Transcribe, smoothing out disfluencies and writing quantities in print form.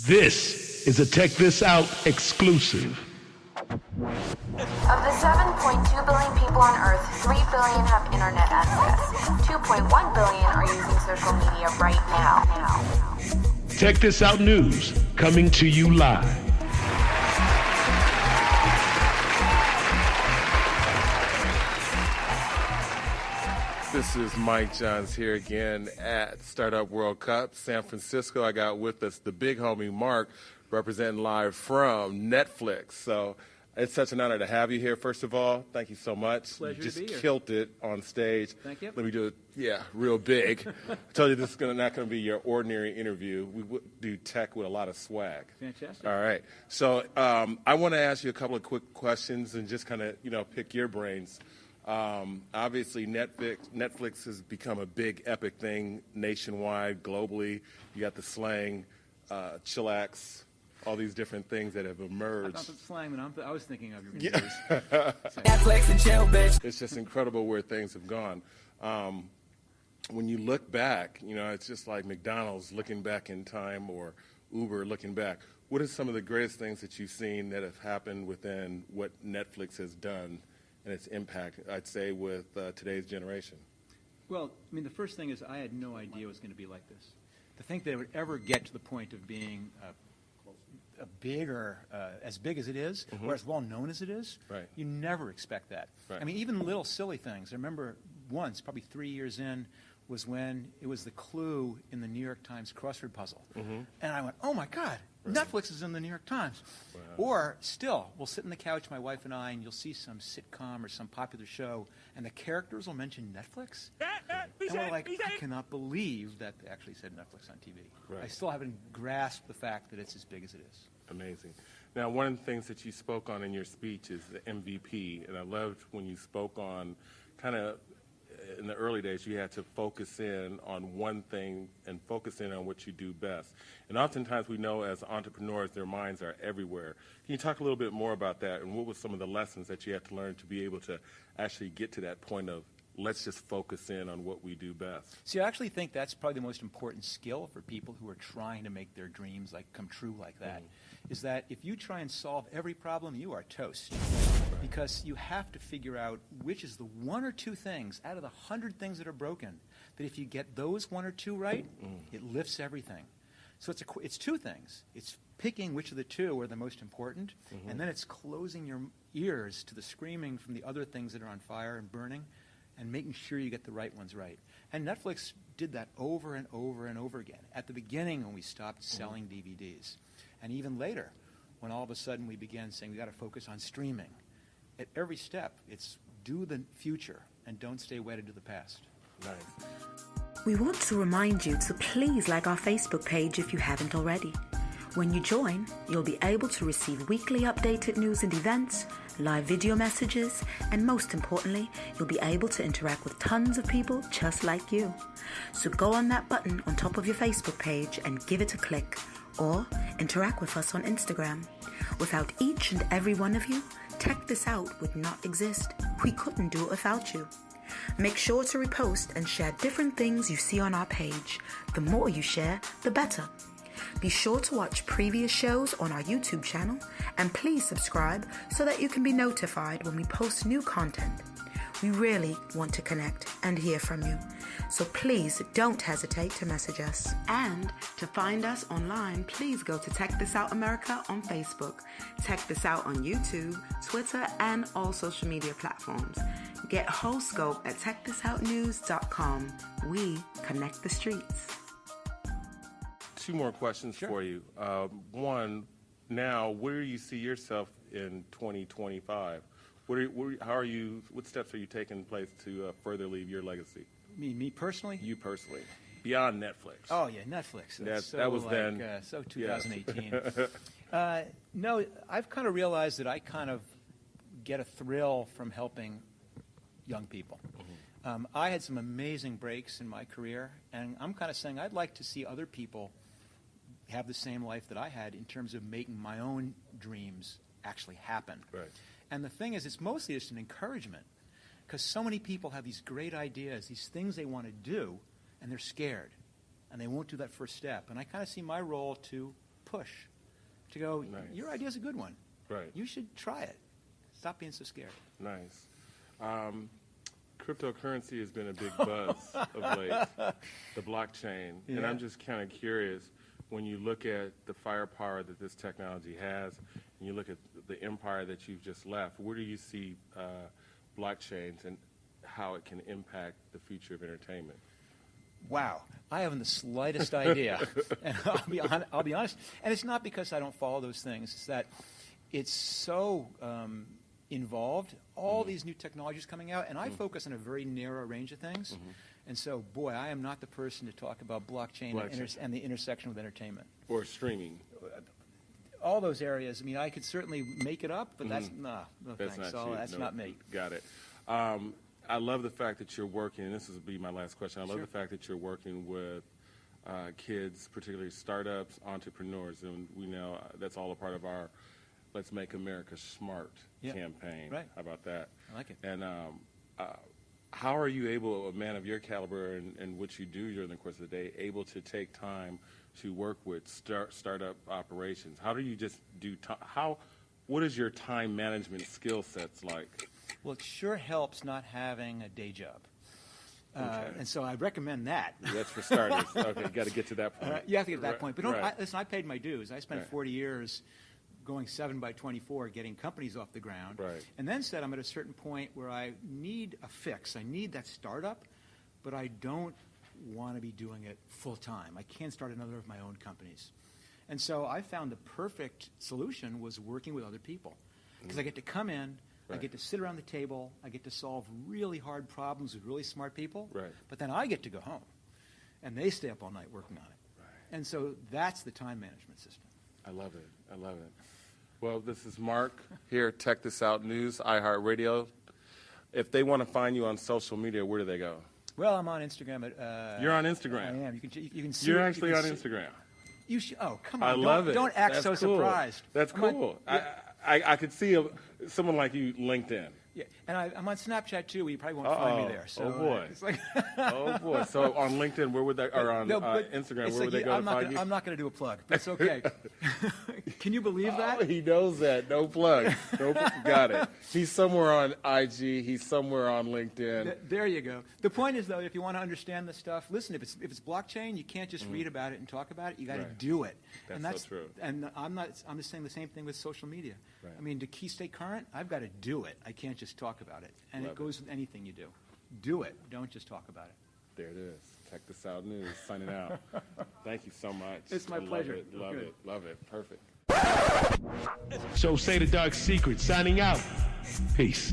This is a Check This Out exclusive. Of the 7.2 billion people on Earth, 3 billion have internet access. 2.1 billion are using social media right now. Check This Out News, coming to you live. This is Mike Johns here again at Startup World Cup, San Francisco. I got with us the big homie Marc, representing live from Netflix. So it's such an honor to have you here, first of all. Thank you so much. Pleasure you to be here. Just killed it on stage. Thank you. Let me do it, real big. I told you this is not going to be your ordinary interview. We do tech with a lot of swag. Fantastic. All right. So I want to ask you a couple of quick questions and just kind of, pick your brains. Obviously, Netflix has become a big, epic thing nationwide, globally. You got the slang, chillax, all these different things that have emerged. That's not the slang that I was thinking of. Netflix and chill, bitch. It's just incredible where things have gone. When you look back, it's just like McDonald's looking back in time or Uber looking back. What are some of the greatest things that you've seen that have happened within what Netflix has done and its impact, I'd say, with today's generation? Well, the first thing is I had no idea it was going to be like this. To think that it would ever get to the point of being a big or as big as it is, or as well known as it is, Right. You never expect that. Right. Even little silly things. I remember once, probably 3 years in, was when it was the clue in the New York Times crossword puzzle. And I went, oh my God, Netflix is in the New York Times. Wow. Or still, we'll sit on the couch, my wife and I, and you'll see some sitcom or some popular show, and the characters will mention Netflix. And we're like, I cannot believe that they actually said Netflix on TV. Right. I still haven't grasped the fact that it's as big as it is. Amazing. Now, one of the things that you spoke on in your speech is the MVP, and I loved when you spoke on kind of in the early days, you had to focus in on one thing and focus in on what you do best. And oftentimes we know as entrepreneurs, their minds are everywhere. Can you talk a little bit more about that, and what were some of the lessons that you had to learn to be able to actually get to that point of let's just focus in on what we do best? See, I actually think that's probably the most important skill for people who are trying to make their dreams come true like that, is that if you try and solve every problem, you are toast. Because you have to figure out which is the one or two things out of the 100 things that are broken, that if you get those one or two right, it lifts everything. So it's two things. It's picking which of the two are the most important, and then it's closing your ears to the screaming from the other things that are on fire and burning, and making sure you get the right ones right. And Netflix did that over and over and over again. At the beginning, when we stopped selling DVDs, and even later, when all of a sudden we began saying we got to focus on streaming. At every step, it's do the future and don't stay wedded to the past. Nice. We want to remind you to please like our Facebook page if you haven't already. When you join, you'll be able to receive weekly updated news and events, live video messages, and most importantly, you'll be able to interact with tons of people just like you. So go on that button on top of your Facebook page and give it a click, or interact with us on Instagram. Without each and every one of you, Check This Out would not exist. We couldn't do it without you. Make sure to repost and share different things you see on our page. The more you share, the better. Be sure to watch previous shows on our YouTube channel, and please subscribe so that you can be notified when we post new content. We really want to connect and hear from you, so please don't hesitate to message us. And to find us online, please go to Check This Out America on Facebook, Check This Out on YouTube, Twitter, and all social media platforms. Get whole scope at checkthisoutnews.com. We connect the streets. Two more questions for you. One, now, where do you see yourself in 2025? What steps are you taking place to further leave your legacy? Me personally? You personally, beyond Netflix. Oh yeah, Netflix. That was then. So 2018. No, I've kind of realized that I kind of get a thrill from helping young people. I had some amazing breaks in my career, and I'm kind of saying I'd like to see other people have the same life that I had in terms of making my own dreams actually happen. Right. And the thing is, it's mostly just an encouragement, because so many people have these great ideas, these things they want to do, and they're scared, and they won't do that first step. And I kind of see my role to push to go, Nice. your idea's a good one. Right. You should try it. Stop being so scared. Nice. Cryptocurrency has been a big buzz of late, the blockchain. And Yeah. I'm just kind of curious, when you look at the firepower that this technology has, and you look at the empire that you've just left, where do you see blockchains and how it can impact the future of entertainment? Wow, I haven't the slightest idea. And I'll be honest. And it's not because I don't follow those things. It's that it's so involved. All these new technologies coming out, and I focus on a very narrow range of things. And so, boy, I am not the person to talk about blockchain. And the intersection with entertainment. Or streaming? All those areas. I mean, I could certainly make it up, but that's no That's thanks. not you. That's No, not me. Got it. I love the fact that you're working, and this will be my last question. I love Sure. the fact that you're working with kids, particularly startups, entrepreneurs, and we know that's all a part of our Let's Make America Smart campaign. Right. How about that? I like it. And how are you able, a man of your caliber and what you do during the course of the day, able to take time to work with startup operations? How do you just do, what is your time management skill sets like? Well, it sure helps not having a day job. Okay. And so I recommend that. That's for starters. Okay, got to get to that point. You have to get to that point. But Right. listen, I paid my dues. I spent Right. 40 years going 7 by 24, getting companies off the ground. Right. And then said I'm at a certain point where I need a fix. I need that startup, but I don't want to be doing it full time. I can't start another of my own companies. And so I found the perfect solution was working with other people. Because I get to come in, I Right. get to sit around the table, I get to solve really hard problems with really smart people, Right. but then I get to go home. And they stay up all night working on it. Right. And so that's the time management system. I love it. I love it. Well, this is Mark here at Tech This Out News, iHeartRadio. If they want to find you on social media, where do they go? Well, I'm on Instagram. At, You're on Instagram. I am. You can see. You're actually on Instagram. You should. Oh, come on! I love it. Don't act That's so cool. surprised. That's I'm on- cool. I could see someone like you LinkedIn. Yeah, and I'm on Snapchat too. Where you probably won't find me there. So, Oh, boy. It's like Oh boy! So on LinkedIn, where would they, or on No, but Instagram, it's where would like they go I'm to not find gonna, you? I'm not going to do a plug, but it's okay. Can you believe that? Oh, he knows that. No plug. Got it. He's somewhere on IG. He's somewhere on LinkedIn. There you go. The point is, though, if you want to understand the stuff, listen. If it's blockchain, you can't just read about it and talk about it. You got to Right. do it. That's so true. And I'm just saying the same thing with social media. Right. I mean, to stay current, I've got to do it. I can't just talk about it. And Love it goes with anything you do. Do it. Don't just talk about it. There it is. Tech This Out News signing out. Thank you so much. It's my I love pleasure. it, love Good. it. Love it. Perfect. So say the dark secret, signing out. Peace.